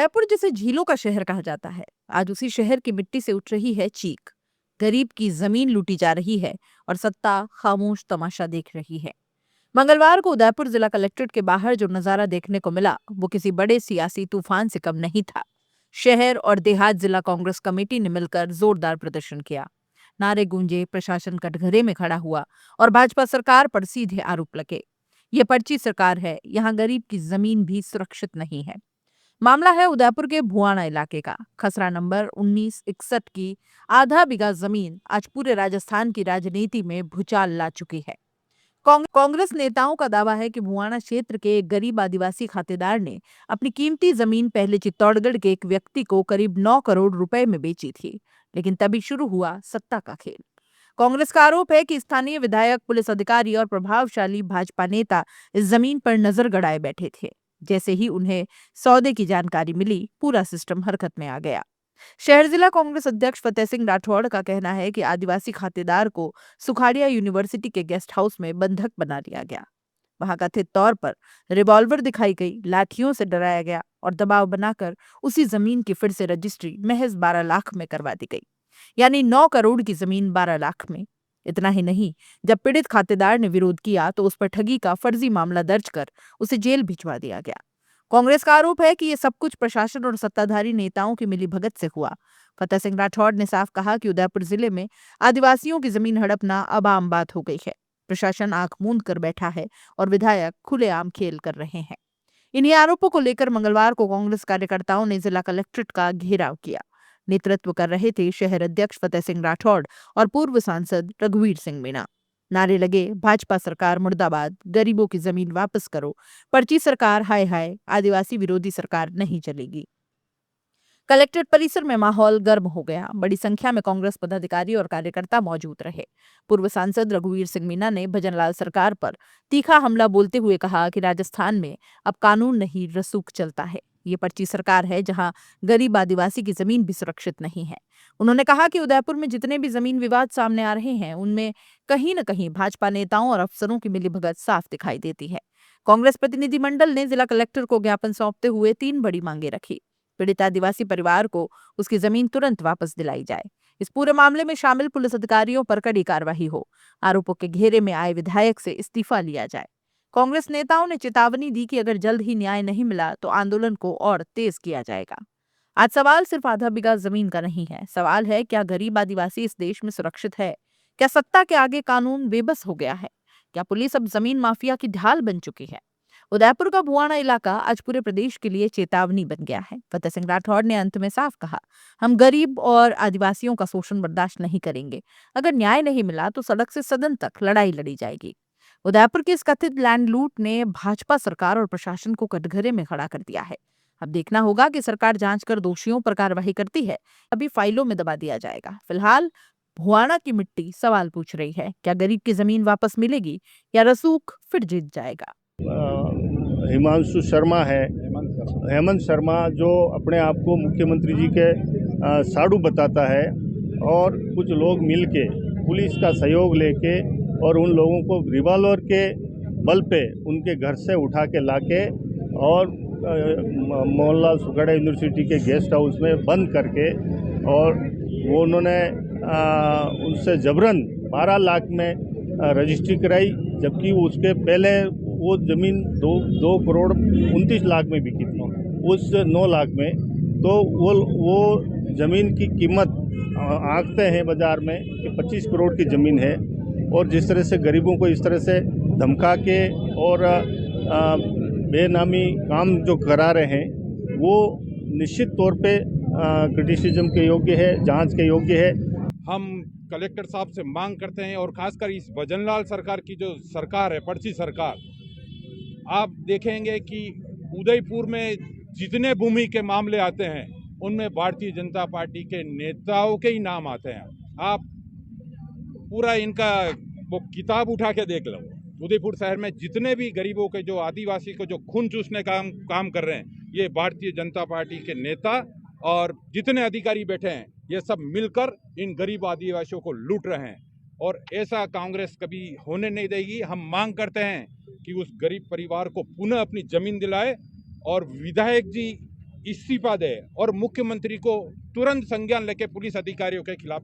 जयपुर जिसे झीलों का शहर कहा जाता है, आज उसी शहर की मिट्टी से उठ रही है चीख। गरीब की जमीन लूटी जा रही है और सत्ता खामोश तमाशा देख रही है। मंगलवार को उदयपुर जिला कलेक्ट्रेट के बाहर जो नजारा देखने को मिला वो किसी बड़े सियासी तूफान से कम नहीं था। शहर और देहात जिला कांग्रेस कमेटी ने मिलकर जोरदार प्रदर्शन किया। नारे गूंजे, प्रशासन कटघरे में खड़ा हुआ और भाजपा सरकार पर सीधे आरोप लगे। ये पर्ची सरकार है, यहाँ गरीब की जमीन भी सुरक्षित नहीं है। मामला है उदयपुर के भुआना इलाके का। खसरा नंबर 1961 की आधा बीघा जमीन आज पूरे राजस्थान की राजनीति में भूचाल ला चुकी है। कांग्रेस नेताओं का दावा है कि भुआना क्षेत्र के एक गरीब आदिवासी खातेदार ने अपनी कीमती जमीन पहले चित्तौड़गढ़ के एक व्यक्ति को करीब 9 करोड़ रुपए में बेची थी, लेकिन तभी शुरू हुआ सत्ता का खेल। कांग्रेस का आरोप है कि स्थानीय विधायक, पुलिस अधिकारी और प्रभावशाली भाजपा नेता इस जमीन पर नजर गड़ाए बैठे थे। जैसे ही उन्हें सौदे की जानकारी मिली, पूरा सिस्टम हरकत में आ गया। शहर जिला कांग्रेस अध्यक्ष फतेह सिंह राठौड़ का कहना है कि आदिवासी खातेदार को सुखाड़िया यूनिवर्सिटी के गेस्ट हाउस में बंधक बना लिया गया। वहां कथित तौर पर रिवॉल्वर दिखाई गई, लाठियों से डराया गया और दबाव बनाकर उसी जमीन की फिर से रजिस्ट्री महज 12 लाख में करवा दी गई। यानी 9 करोड़ की जमीन 12 लाख में। इतना ही नहीं, जब पीड़ित खातेदार ने विरोध किया तो उस पर ठगी का फर्जी मामला दर्ज कर उसे जेल भिजवा दिया गया। कांग्रेस का आरोप है कि ये सब कुछ प्रशासन और सत्ताधारी नेताओं की मिलीभगत से हुआ। फतेह सिंह राठौड़ ने साफ कहा कि उदयपुर जिले में आदिवासियों की जमीन हड़पना अब आम बात हो गई है। प्रशासन आंख मूंद कर बैठा है और विधायक खुलेआम खेल कर रहे हैं। इन्हीं आरोपों को लेकर मंगलवार को कांग्रेस कार्यकर्ताओं ने जिला कलेक्ट्रेट का घेराव किया। नेतृत्व कर रहे थे शहर अध्यक्ष फतेह सिंह राठौड़ और पूर्व सांसद रघुवीर सिंह मीणा। नारे लगे, भाजपा सरकार मुर्दाबाद, गरीबों की जमीन वापस करो, पर्ची सरकार हाय हाय, आदिवासी विरोधी सरकार नहीं चलेगी। कलेक्ट्रेट परिसर में माहौल गर्म हो गया। बड़ी संख्या में कांग्रेस पदाधिकारी और कार्यकर्ता मौजूद रहे। पूर्व सांसद रघुवीर सिंह मीणा ने भजनलाल सरकार पर तीखा हमला बोलते हुए कहा कि राजस्थान में अब कानून नहीं, रसूख चलता है। ये पर्ची सरकार है जहां गरीब आदिवासी की जमीन भी सुरक्षित नहीं है। उन्होंने कहा कि उदयपुर में जितने भी जमीन विवाद सामने आ रहे हैं उनमें कहीं न कहीं भाजपा नेताओं और अफसरों की मिलीभगत साफ दिखाई देती है। कांग्रेस प्रतिनिधिमंडल ने जिला कलेक्टर को ज्ञापन सौंपते हुए 3 बड़ी मांगे रखी। पीड़ित आदिवासी परिवार को उसकी जमीन तुरंत वापस दिलाई जाए। इस पूरे मामले में शामिल पुलिस अधिकारियों पर कड़ी कार्रवाई हो। आरोपों के घेरे में आए विधायक से इस्तीफा लिया जाए। कांग्रेस नेताओं ने चेतावनी दी कि अगर जल्द ही न्याय नहीं मिला तो आंदोलन को और तेज किया जाएगा। आज सवाल सिर्फ आधा बीघा जमीन का नहीं है। सवाल है, क्या गरीब आदिवासी इस देश में सुरक्षित है? क्या सत्ता के आगे कानून बेबस हो गया है? क्या पुलिस अब जमीन माफिया की ढाल बन चुकी है? उदयपुर का भुआना इलाका आज पूरे प्रदेश के लिए चेतावनी बन गया है। फतेह सिंह राठौड़ ने अंत में साफ कहा, हम गरीब और आदिवासियों का शोषण बर्दाश्त नहीं करेंगे। अगर न्याय नहीं मिला तो सड़क से सदन तक लड़ाई लड़ी जाएगी। उदयपुर की इस कथित लैंड लूट ने भाजपा सरकार और प्रशासन को कटघरे में खड़ा कर दिया है। अब देखना होगा कि सरकार जांच कर दोषियों पर कार्रवाई करती है, अभी फाइलों में दबा दिया जाएगा। फिलहाल भुआना की मिट्टी सवाल पूछ रही है, क्या गरीब की जमीन वापस मिलेगी या रसूख फिर जीत जाएगा? हिमांशु शर्मा है, हेमंत शर्मा, जो अपने आप को मुख्यमंत्री जी के साड़ू बताता है, और कुछ लोग मिलके पुलिस का सहयोग लेके और उन लोगों को रिवॉल्वर के बल पे उनके घर से उठा के लाके और मोहनलाल सुखाड़िया यूनिवर्सिटी के गेस्ट हाउस में बंद करके, और वो उन्होंने उनसे जबरन 12 लाख में रजिस्ट्री कराई, जबकि उसके पहले वो ज़मीन 2 करोड़ 29 लाख में बिकी थी। उस 9 लाख में तो वो ज़मीन की कीमत आंकते हैं बाज़ार में कि 25 करोड़ की ज़मीन है। और जिस तरह से गरीबों को इस तरह से धमका के और बेनामी काम जो करा रहे हैं, वो निश्चित तौर पे क्रिटिसिज्म के योग्य है, जांच के योग्य है। हम कलेक्टर साहब से मांग करते हैं, और खासकर इस भजनलाल सरकार की जो सरकार है, पर्ची सरकार, आप देखेंगे कि उदयपुर में जितने भूमि के मामले आते हैं उनमें भारतीय जनता पार्टी के नेताओं के ही नाम आते हैं। आप पूरा इनका वो किताब उठा के देख लो। उदयपुर शहर में जितने भी गरीबों के, जो आदिवासी को जो खून चूसने का काम कर रहे हैं, ये भारतीय जनता पार्टी के नेता और जितने अधिकारी बैठे हैं, ये सब मिलकर इन गरीब आदिवासियों को लूट रहे हैं। और ऐसा कांग्रेस कभी होने नहीं देगी। हम मांग करते हैं कि उस गरीब परिवार को पुनः अपनी जमीन दिलाए, और विधायक जी इस्तीफा दे और मुख्यमंत्री को तुरंत संज्ञान लेके पुलिस अधिकारियों के खिलाफ